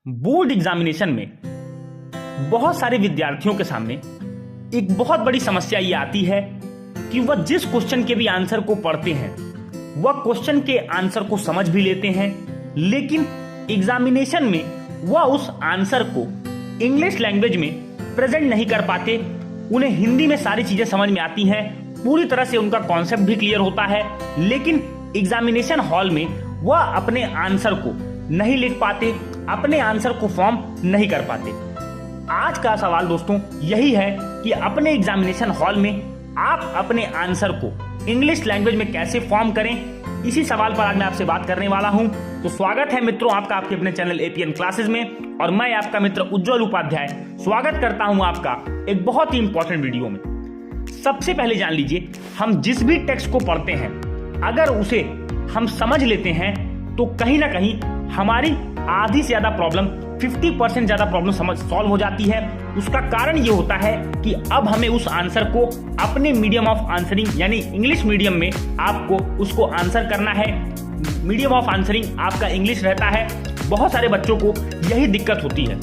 Board examination में बहुत सारे विद्यार्थियों के सामने एक बहुत बड़ी समस्या ये आती है कि वह जिस क्वेश्चन के भी आंसर को पढ़ते हैं वह क्वेश्चन के आंसर को समझ भी लेते हैं, लेकिन एग्जामिनेशन में वह उस आंसर को इंग्लिश लैंग्वेज में प्रेजेंट नहीं कर पाते। उन्हें हिंदी में सारी चीजें समझ में आती हैं, पूरी तरह से उनका कॉन्सेप्ट भी क्लियर होता है, लेकिन एग्जामिनेशन हॉल में वह अपने आंसर को नहीं लिख पाते, अपने आंसर को फॉर्म नहीं कर पाते। आज का सवाल दोस्तों यही है कि अपने एग्जामिनेशन हॉल में आप अपने आंसर को इंग्लिश लैंग्वेज में कैसे फॉर्म करें। इसी सवाल पर आज मैं आपसे बात करने वाला हूं। तो स्वागत है मित्रों आपका आपके अपने चैनल एपीएन क्लासेस में, और मैं आपका मित्र उज्जवल उपाध्याय स्वागत करता हूं आपका एक बहुत ही इंपॉर्टेंट वीडियो में। सबसे पहले जान लीजिए, हम जिस भी टेक्स्ट को पढ़ते हैं अगर उसे हम समझ लेते हैं तो कहीं ना कहीं हमारी आधी से ज्यादा प्रॉब्लम 50% ज्यादा प्रॉब्लम सॉल्व हो जाती है। उसका कारण ये होता है कि अब हमें उस आंसर को अपने मीडियम ऑफ आंसरिंग यानी इंग्लिश मीडियम में आपको उसको आंसर करना है। मीडियम ऑफ आंसरिंग आपका इंग्लिश रहता है। बहुत सारे बच्चों को यही दिक्कत होती है।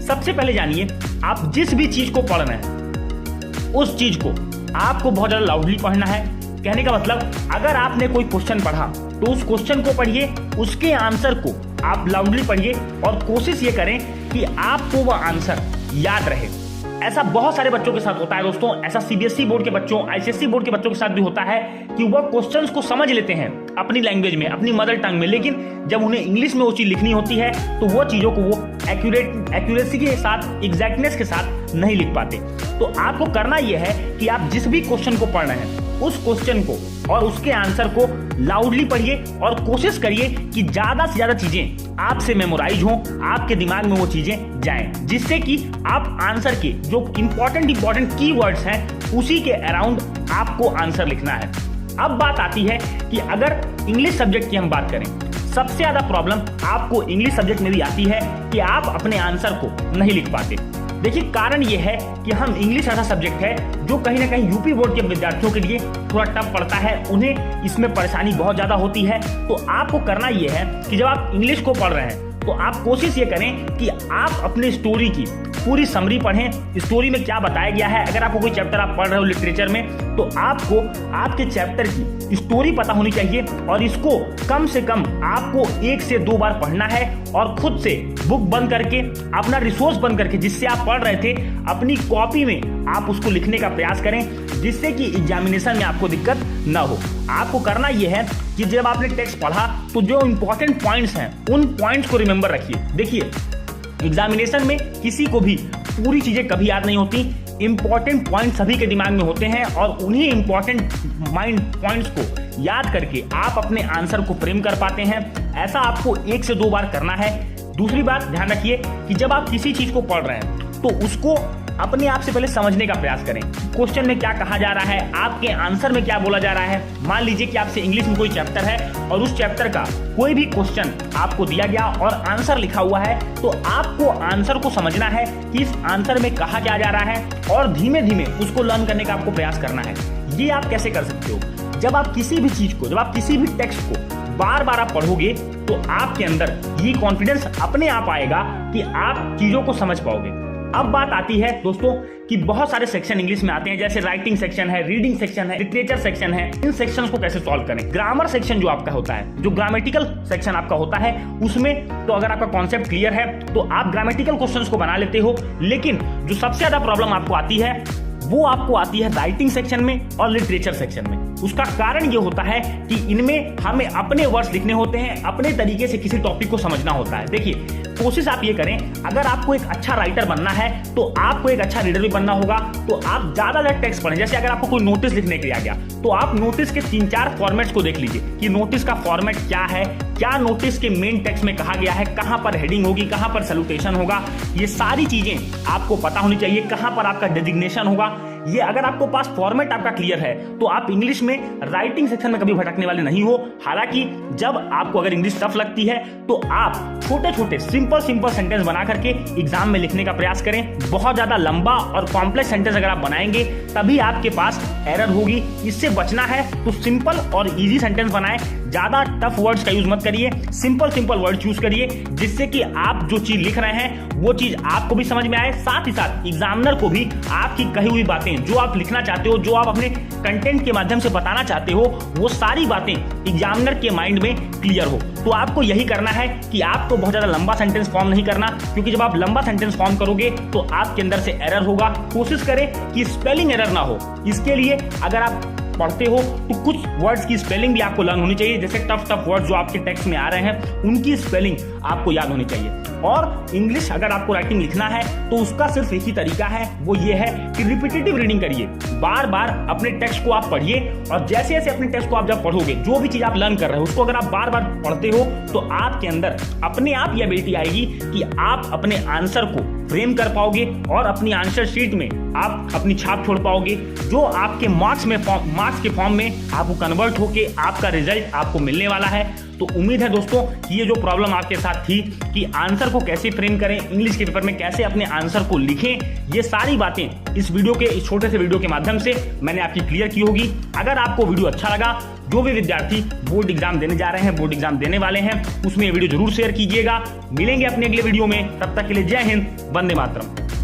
सबसे पहले जानिए, आप जिस भी चीज को पढ़ रहे हैं उस चीज को आपको बहुत ज्यादा लाउडली पढ़ना है। कहने का मतलब, अगर आपने कोई क्वेश्चन पढ़ा तो उस क्वेश्चन को पढ़िए, उसके आंसर को आप लाउडली पढ़िए और कोशिश ये करें कि आपको वह आंसर याद रहे। ऐसा बहुत सारे बच्चों के साथ होता है दोस्तों। ऐसा सीबीएसई बोर्ड के बच्चों, आईसीएसई बोर्ड के बच्चों के साथ भी होता है कि वह क्वेश्चंस को समझ लेते हैं अपनी लैंग्वेज में, अपनी मदर टंग में, लेकिन जब उन्हें इंग्लिश में वो चीज लिखनी होती है तो वो चीजों को वो एक्यूरेसी के साथ, एग्जैक्टनेस के साथ नहीं लिख पाते। तो आपको करना यह है कि आप जिस भी क्वेश्चन को पढ़ रहे हैं उस क्वेश्चन को और उसके आंसर को लाउडली पढ़िए और कोशिश करिए कि ज्यादा से ज्यादा चीजें आपसे मेमोराइज हों, आपके दिमाग में वो चीजें जाएं, जिससे कि आप आंसर के जो इंपॉर्टेंट कीवर्ड्स हैं उसी के अराउंड आपको आंसर लिखना है। अब बात आती है कि अगर इंग्लिश सब्जेक्ट की हम बात करें, सबसे ज्यादा प्रॉब्लम आपको इंग्लिश सब्जेक्ट में भी आती है कि आप अपने आंसर को नहीं लिख पाते। देखिए, कारण यह है कि हम इंग्लिश ऐसा सब्जेक्ट है जो कहीं ना कहीं यूपी बोर्ड के विद्यार्थियों के लिए थोड़ा टफ पड़ता है, उन्हें इसमें परेशानी बहुत ज्यादा होती है। तो आपको करना यह है कि जब आप इंग्लिश को पढ़ रहे हैं तो आप कोशिश ये करें कि आप अपने स्टोरी की पूरी समरी पढ़ें। स्टोरी में क्या बताया गया है, अगर आपको कोई चैप्टर आप पढ़ रहे हो लिटरेचर में तो आपको आपके चैप्टर की स्टोरी पता होनी चाहिए, और इसको कम से कम आपको 1 से 2 बार पढ़ना है और खुद से बुक बंद करके, अपना रिसोर्स बंद करके, जिससे आप पढ़ रहे थे अपनी कॉपी में आप उसको लिखने का प्रयास करें, जिससे कि एग्जामिनेशन में आपको दिक्कत ना हो। आपको करना यह है कि जब आपने टेक्स्ट पढ़ा तो जो इंपॉर्टेंट पॉइंट्स हैं उन पॉइंट्स को रिमेंबर रखिए। देखिए, एग्जामिनेशन में किसी को भी पूरी चीजें कभी याद नहीं होती। इंपॉर्टेंट पॉइंट सभी के दिमाग में होते हैं और उन्हीं इंपॉर्टेंट माइंड पॉइंट्स को याद करके आप अपने आंसर को फ्रेम कर पाते हैं। ऐसा आपको 1 से 2 बार करना है। दूसरी बात ध्यान रखिए कि जब आप किसी चीज को पढ़ रहे हैं तो उसको अपने आप से पहले समझने का प्रयास करें। क्वेश्चन में क्या कहा जा रहा है, आपके आंसर में क्या बोला जा रहा है। मान लीजिए कि आपसे इंग्लिश में कोई चैप्टर है और उस चैप्टर का कोई भी क्वेश्चन आपको दिया गया और आंसर लिखा हुआ है, तो आपको आंसर को समझना है कि इस आंसर में कहा क्या जा रहा है और धीमे धीमे उसको लर्न करने का आपको प्रयास करना है। ये आप कैसे कर सकते हो, जब आप किसी भी चीज को, जब आप किसी भी टेक्स्ट को बार बार आप पढ़ोगे तो आपके अंदर ये कॉन्फिडेंस अपने आप आएगा कि आप चीजों को समझ पाओगे। अब बात आती है दोस्तों कि बहुत सारे सेक्शन इंग्लिश में आते हैं, जैसे राइटिंग सेक्शन है, रीडिंग सेक्शन है, लिटरेचर सेक्शन है। इन सेक्शंस को कैसे सॉल्व करें। ग्रामर सेक्शन जो आपका होता है, जो ग्रामेटिकल सेक्शन आपका होता है, उसमें तो अगर आपका कॉन्सेप्ट क्लियर है तो आप ग्रामेटिकल क्वेश्चंस को बना लेते हो, लेकिन जो सबसे ज्यादा प्रॉब्लम आपको आती है वो आपको आती है राइटिंग सेक्शन में और लिटरेचर सेक्शन में। उसका कारण ये होता है कि इनमें हमें अपने वर्ड्स लिखने होते हैं, अपने तरीके से किसी टॉपिक को समझना होता है। देखिए, कोशिश आप ये करें, अगर आपको एक अच्छा राइटर बनना है तो आपको एक अच्छा रीडर भी बनना होगा, तो आप ज्यादा टेक्स्ट पढ़ें। जैसे अगर आपको कोई नोटिस लिखने के लिए आ गया तो आप नोटिस के 3-4 फॉर्मेट्स को देख लीजिए कि नोटिस का फॉर्मेट क्या है, क्या नोटिस के मेन टेक्स्ट में कहा गया है, कहां पर हेडिंग होगी, कहां पर सैल्यूटेशन होगा। ये सारी चीजें आपको पता होनी चाहिए, कहां पर आपका डेजिग्नेशन होगा। ये अगर आपको पास फॉर्मेट आपका क्लियर है तो आप इंग्लिश में राइटिंग सेक्शन में कभी भटकने वाले नहीं हो। हालांकि जब आपको अगर इंग्लिश टफ लगती है तो आप छोटे छोटे सिंपल सेंटेंस बना करके एग्जाम में लिखने का प्रयास करें। बहुत ज्यादा लंबा और कॉम्प्लेक्स सेंटेंस अगर आप बनाएंगे तभी आपके पास एरर होगी। इससे बचना है तो सिंपल और इजी सेंटेंस बनाएं, ज्यादा टफ वर्ड्स का यूज मत करिए, सिंपल वर्ड्स यूज करिए, जिससे कि आप जो चीज लिख रहे हैं वो चीज आपको भी समझ में आए, साथ ही साथ एग्जामिनर को भी आपकी कही हुई बातें, जो आप लिखना चाहते हो, जो आप अपने कंटेंट के माध्यम से बताना चाहते हो, वो सारी बातें एग्जामिनर के माइंड में क्लियर हो। तो आपको यही करना है कि आपको बहुत ज्यादा लंबा सेंटेंस फॉर्म नहीं करना, क्योंकि जब आप लंबा सेंटेंस फॉर्म करोगे तो आपके अंदर से एरर होगा। कोशिश करें कि स्पेलिंग एरर ना हो। इसके लिए अगर आप पढ़ते हो तो कुछ वर्ड्स की स्पेलिंग भी आपको लर्न होनी चाहिए, जैसे टफ वर्ड्स जो आपके टेक्स्ट में आ रहे हैं उनकी स्पेलिंग आपको याद होनी चाहिए। और इंग्लिश अगर आपको राइटिंग लिखना है तो उसका सिर्फ एक ही तरीका है, वो ये है कि रिपीटेटिव रीडिंग करिए, बार बार अपने टेक्स्ट को आप पढ़िए, और जैसे जैसे अपने टेक्स्ट को आप जब पढ़ोगे, जो भी चीज आप लर्न कर रहे हो उसको अगर आप बार बार पढ़ते हो तो आपके अंदर अपने आप ये एबिलिटी आएगी कि आप अपने आंसर को फ्रेम कर पाओगे और अपनी आंसर शीट में आप अपनी छाप छोड़ पाओगे, जो आपके मार्क्स के फॉर्म में आपको कन्वर्ट होके आपका रिजल्ट आपको मिलने वाला है। तो उम्मीद है दोस्तों कि ये जो प्रॉब्लम आपके साथ थी कि आंसर को कैसे फ्रेम करें, इंग्लिश के पेपर में कैसे अपने आंसर को लिखें, ये सारी बातें इस वीडियो के, इस छोटे से वीडियो के माध्यम से मैंने आपकी क्लियर की होगी। अगर आपको वीडियो अच्छा लगा, जो भी विद्यार्थी बोर्ड एग्जाम देने जा रहे हैं, बोर्ड एग्जाम देने वाले हैं, उसमें ये वीडियो जरूर शेयर कीजिएगा। मिलेंगे अपने अगले वीडियो में, तब तक के लिए जय हिंद, वंदे मातरम।